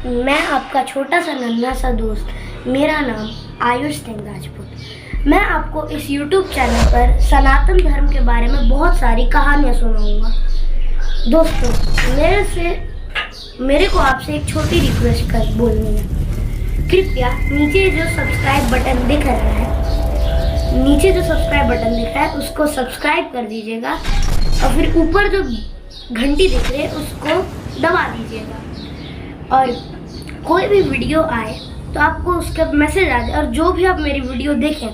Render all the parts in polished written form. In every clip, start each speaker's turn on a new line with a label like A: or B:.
A: मैं आपका छोटा सा नन्हा सा दोस्त, मेरा नाम आयुष सिंह राजपूत। मैं आपको इस YouTube चैनल पर सनातन धर्म के बारे में बहुत सारी कहानियाँ सुनाऊंगा। दोस्तों, मेरे को आपसे एक छोटी रिक्वेस्ट बोलनी है। कृपया नीचे जो सब्सक्राइब बटन दिख रहा है उसको सब्सक्राइब कर दीजिएगा और फिर ऊपर जो घंटी दिख रही है उसको दबा दीजिएगा। और कोई भी वीडियो आए तो आपको उसका मैसेज आ जाए और जो भी आप मेरी वीडियो देखें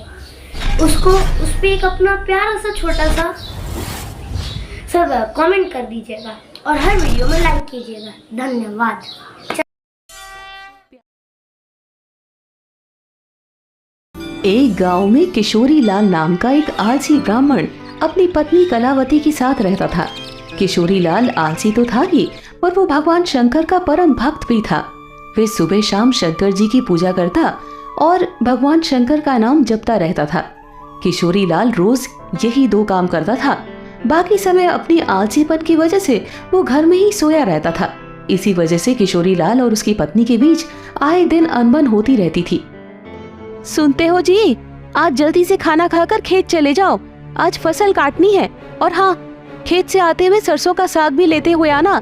A: उस पर एक अपना प्यारा सा छोटा सा सब कमेंट कर दीजिएगा और हर वीडियो में लाइक कीजिएगा। धन्यवाद।
B: एक गांव में किशोरी लाल नाम का एक आलसी ब्राह्मण अपनी पत्नी कलावती के साथ रहता था। किशोरी लाल आलसी तो था ही, पर वो भगवान शंकर का परम भक्त भी था। वे सुबह शाम शंकर जी की पूजा करता और भगवान शंकर का नाम जपता रहता था। किशोरी लाल रोज यही दो काम करता था। बाकी समय अपनी आलसीपन की वजह से वो घर में ही सोया रहता था। इसी वजह से किशोरी लाल और उसकी पत्नी के बीच आए दिन अनबन होती रहती थी। सुनते हो जी, आज जल्दी से खाना खाकर खेत चले जाओ, आज फसल काटनी है। और हाँ, खेत से आते हुए सरसों का साग भी लेते हुए आना।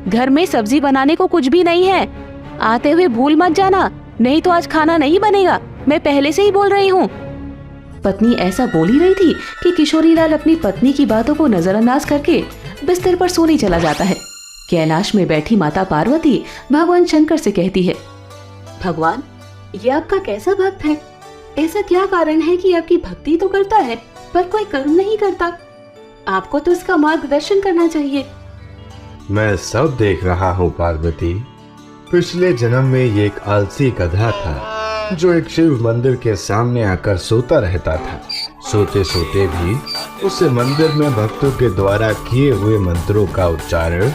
B: घर में सब्जी बनाने को कुछ भी नहीं है, आते हुए भूल मत जाना, नहीं तो आज खाना नहीं बनेगा, मैं पहले से ही बोल रही हूँ। पत्नी ऐसा बोल ही रही थी कि किशोरी लाल अपनी पत्नी की बातों को नजरअंदाज करके बिस्तर पर सोने चला जाता है। कैलाश में बैठी माता पार्वती भगवान शंकर से कहती है, भगवान, ये आपका कैसा भक्त है? ऐसा क्या कारण है कि आपकी भक्ति तो करता है पर कोई कर्म नहीं करता? आपको तो इसका मार्गदर्शन करना चाहिए।
C: मैं सब देख रहा हूँ पार्वती। पिछले जन्म में ये एक आलसी गधा था जो एक शिव मंदिर के सामने आकर सोता रहता था। सोते सोते भी उसे मंदिर में भक्तों के द्वारा किए हुए मंत्रों का उच्चारण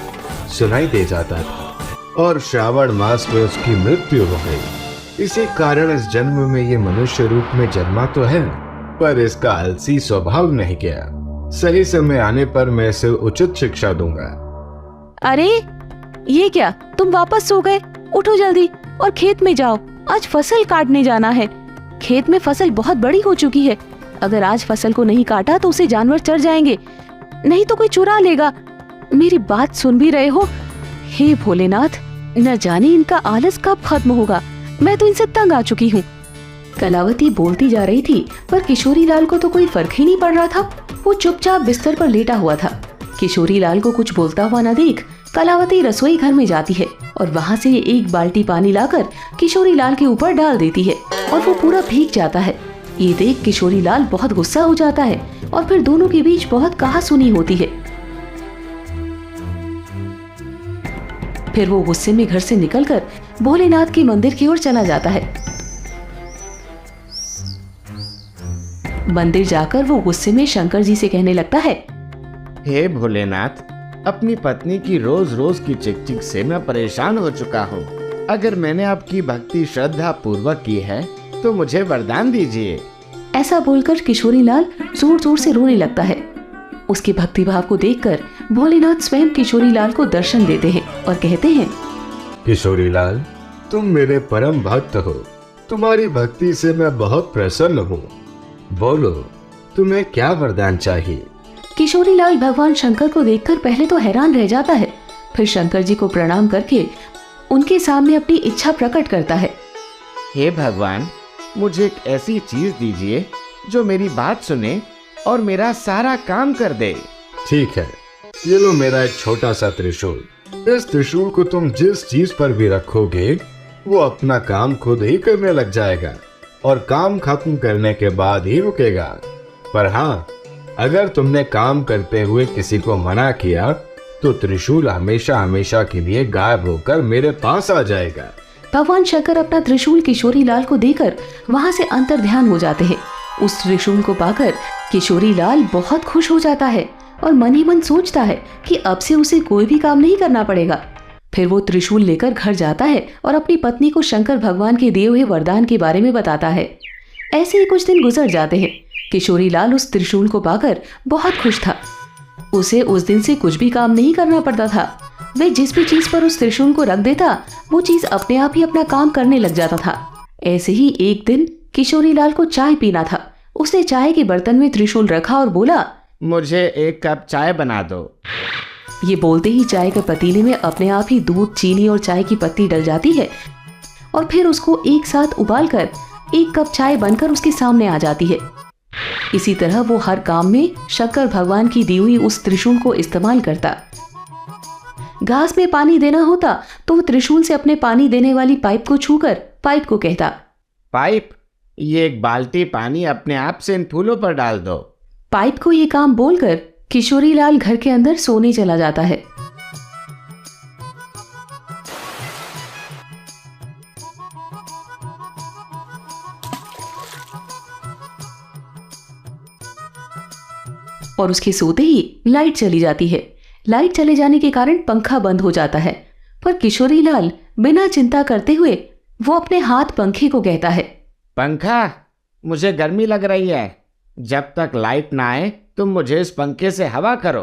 C: सुनाई दे जाता था और श्रावण मास में उसकी मृत्यु हो गई। इसी कारण इस जन्म में ये मनुष्य रूप में जन्मा तो है, पर इसका आलसी स्वभाव नहीं गया। सही समय आने पर मैं इसे उचित शिक्षा दूंगा।
B: अरे ये क्या, तुम वापस सो गए? उठो जल्दी और खेत में जाओ, आज फसल काटने जाना है। खेत में फसल बहुत बड़ी हो चुकी है, अगर आज फसल को नहीं काटा तो उसे जानवर चर जाएंगे, नहीं तो कोई चुरा लेगा। मेरी बात सुन भी रहे हो? हे भोलेनाथ, न जाने इनका आलस कब खत्म होगा, मैं तो इनसे तंग आ चुकी हूँ। कलावती बोलती जा रही थी पर किशोरी लाल को तो कोई फर्क ही नहीं पड़ रहा था। वो चुपचाप बिस्तर पर लेटा हुआ था। किशोरी लाल को कुछ बोलता हुआ न देख कलावती रसोई घर में जाती है और वहाँ से एक बाल्टी पानी लाकर किशोरी लाल के ऊपर डाल देती है और वो पूरा भीग जाता है। ये देख किशोरी लाल बहुत गुस्सा हो जाता है और फिर दोनों के बीच बहुत कहासुनी होती है। फिर वो गुस्से में घर से निकलकर भोलेनाथ के मंदिर की ओर चला जाता है। मंदिर जाकर वो गुस्से में शंकर जी से कहने लगता है,
D: हे भोलेनाथ, अपनी पत्नी की रोज रोज की चिक-चिक से मैं परेशान हो चुका हूँ। अगर मैंने आपकी भक्ति श्रद्धा पूर्वक की है तो मुझे वरदान दीजिए।
B: ऐसा बोलकर किशोरी लाल जोर जोर से रोने लगता है। उसके भक्ति भाव को देखकर भोलेनाथ स्वयं किशोरी लाल को दर्शन देते हैं और कहते हैं,
C: किशोरी लाल, तुम मेरे परम भक्त हो, तुम्हारी भक्ति से मैं बहुत प्रसन्न हूँ। बोलो, तुम्हें क्या वरदान चाहिए?
B: किशोरी लाल भगवान शंकर को देखकर पहले तो हैरान रह जाता है, फिर शंकर जी को प्रणाम करके उनके सामने अपनी इच्छा प्रकट करता है।
D: हे भगवान, मुझे एक ऐसी चीज दीजिए जो मेरी बात सुने और मेरा सारा काम कर दे।
C: ठीक है, ये लो मेरा एक छोटा सा त्रिशूल। इस त्रिशूल को तुम जिस चीज पर भी रखोगे वो अपना काम खुद ही करने लग जाएगा और काम खत्म करने के बाद ही रुकेगा। पर हाँ, अगर तुमने काम करते हुए किसी को मना किया तो त्रिशूल हमेशा हमेशा के लिए गायब होकर मेरे पास आ जाएगा।
B: भगवान शंकर अपना त्रिशूल किशोरी लाल को देकर वहाँ से अंतर्ध्यान हो जाते हैं। उस त्रिशूल को पाकर किशोरी लाल बहुत खुश हो जाता है और मन ही मन सोचता है कि अब से उसे कोई भी काम नहीं करना पड़ेगा। फिर वो त्रिशूल लेकर घर जाता है और अपनी पत्नी को शंकर भगवान के दिए हुए वरदान के बारे में बताता है। ऐसे ही कुछ दिन गुजर जाते हैं। किशोरी लाल उस त्रिशूल को पाकर बहुत खुश था। उसे उस दिन से कुछ भी काम नहीं करना पड़ता था। वह जिस भी चीज पर उस त्रिशूल को रख देता वो चीज अपने आप ही अपना काम करने लग जाता था। ऐसे ही एक दिन किशोरीलाल को चाय पीना था। उसने चाय के बर्तन में त्रिशूल रखा और बोला,
D: मुझे 1 कप चाय बना दो।
B: ये बोलते ही चाय के पतीले में अपने आप ही दूध, चीनी और चाय की पत्ती डल जाती है और फिर उसको एक साथ उबालकर 1 कप चाय बनकर उसके सामने आ जाती है। इसी तरह वो हर काम में शंकर भगवान की दी हुई उस त्रिशूल को इस्तेमाल करता। घास में पानी देना होता तो वो त्रिशूल से अपने पानी देने वाली पाइप को छूकर पाइप को कहता,
D: पाइप, ये 1 बाल्टी पानी अपने आप से इन फूलों पर डाल दो।
B: पाइप को ये काम बोलकर किशोरीलाल घर के अंदर सोने चला जाता है। और उसके सोते ही लाइट चली जाती है। लाइट चले जाने के कारण पंखा बंद हो जाता है, पर किशोरीलाल बिना चिंता करते हुए वो अपने हाथ पंखे को कहता है,
D: पंखा, मुझे गर्मी लग रही है। जब तक लाइट ना आए तुम मुझे इस पंखे से हवा करो।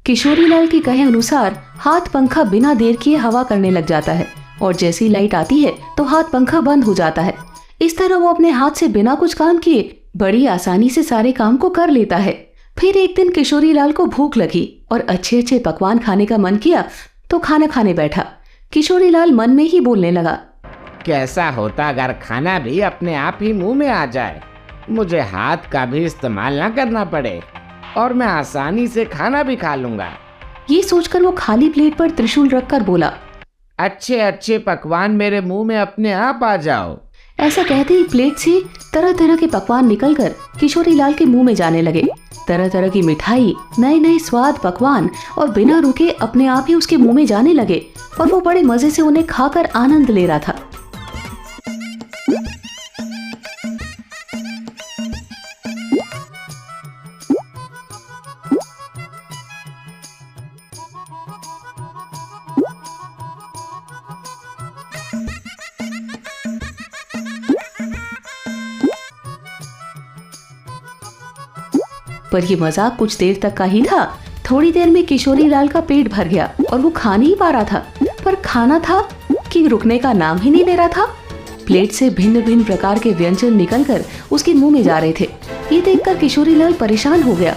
B: किशोरीलाल के कहे अनुसार हाथ पंखा बिना देर किए हवा करने लग जाता है और जैसी लाइट आती है तो हाथ पंखा बंद हो जाता है। इस तरह वो अपने हाथ से बिना कुछ काम किए बड़ी आसानी से सारे काम को कर लेता है। फिर एक दिन किशोरीलाल को भूख लगी और अच्छे अच्छे पकवान खाने का मन किया तो खाना खाने बैठा। किशोरीलाल मन में ही बोलने लगा,
D: कैसा होता अगर खाना भी अपने आप ही मुंह में आ जाए, मुझे हाथ का भी इस्तेमाल ना करना पड़े और मैं आसानी से खाना भी खा लूंगा।
B: ये सोचकर वो खाली प्लेट पर त्रिशूल रखकर बोला,
D: अच्छे अच्छे पकवान मेरे मुंह में अपने आप आ जाओ।
B: ऐसा कहते ही प्लेट से तरह तरह के पकवान निकलकर किशोरीलाल के मुंह में जाने लगे। तरह तरह की मिठाई, नए नए स्वाद पकवान और बिना रुके अपने आप ही उसके मुंह में जाने लगे और वो बड़े मजे से उन्हें खाकर आनंद ले रहा था। पर ये मजाक कुछ देर तक का ही था। थोड़ी देर में किशोरीलाल का पेट भर गया और वो खा नहीं पा रहा था, पर खाना था कि रुकने का नाम ही नहीं ले रहा था। प्लेट से भिन्न भिन्न प्रकार के व्यंजन निकलकर उसके मुंह में जा रहे थे। ये देखकर किशोरीलाल परेशान हो गया।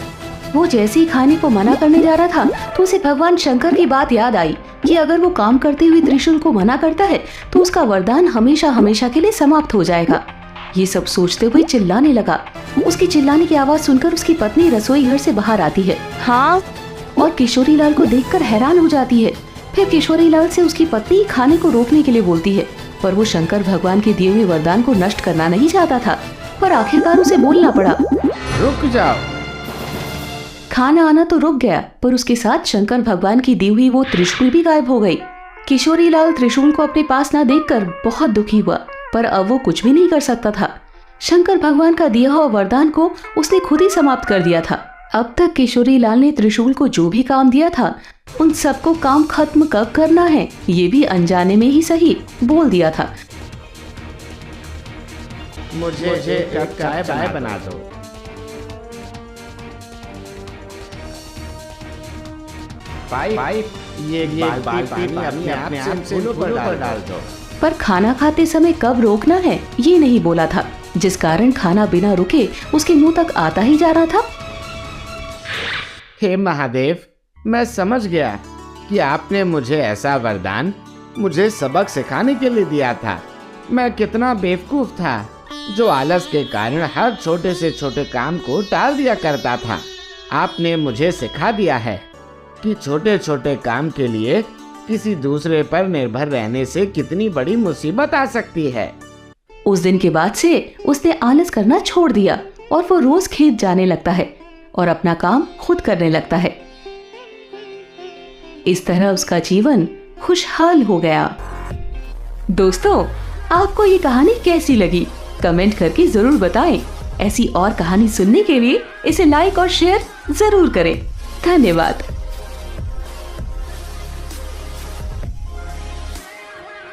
B: वो जैसे ही खाने को मना करने जा रहा था तो उसे भगवान शंकर की बात याद आई कि अगर वो काम करते हुए त्रिशूल को मना करता है तो उसका वरदान हमेशा हमेशा के लिए समाप्त हो जाएगा। ये सब सोचते हुए चिल्लाने लगा। उसकी चिल्लाने की आवाज सुनकर उसकी पत्नी रसोई घर से बाहर आती है। हाँ, और किशोरीलाल को देखकर हैरान हो जाती है। फिर किशोरीलाल से उसकी पत्नी खाने को रोकने के लिए बोलती है, पर वो शंकर भगवान के दिए हुए वरदान को नष्ट करना नहीं चाहता था। पर आखिरकार उसे बोलना पड़ा,
D: रुक जाओ।
B: खाना आना तो रुक गया, पर उसके साथ शंकर भगवान की दी हुई वो त्रिशूल भी गायब हो गई। किशोरीलाल त्रिशूल को अपने पास न देखकर बहुत दुखी हुआ, पर अब वो कुछ भी नहीं कर सकता था। शंकर भगवान का दिया हुआ वरदान को उसने खुद ही समाप्त कर दिया था। अब तक किशोरीलाल ने त्रिशूल को जो भी काम दिया था उन सबको काम खत्म कब करना है ये भी अनजाने में ही सही बोल दिया था।
D: मुझे एक कप चाय बना दो। पाइप, ये एक बाल्टी पानी अपने आप से फूलों पर डाल दो।
B: पर खाना खाते समय कब रोकना है ये नहीं बोला था, जिस कारण खाना बिना रुके उसके मुंह तक आता ही जा रहा था।
D: हे महादेव, मैं समझ गया कि आपने मुझे ऐसा वरदान मुझे सबक सिखाने के लिए दिया था। मैं कितना बेवकूफ था जो आलस के कारण हर छोटे से छोटे काम को टाल दिया करता था। आपने मुझे सिखा दिया है कि छोटे छोटे काम के लिए किसी दूसरे पर निर्भर रहने से कितनी बड़ी मुसीबत आ सकती है।
B: उस दिन के बाद से उसने आलस करना छोड़ दिया और वो रोज खेत जाने लगता है और अपना काम खुद करने लगता है। इस तरह उसका जीवन खुशहाल हो गया। दोस्तों, आपको ये कहानी कैसी लगी कमेंट करके जरूर बताएं। ऐसी और कहानी सुनने के लिए इसे लाइक और शेयर जरूर करें। धन्यवाद।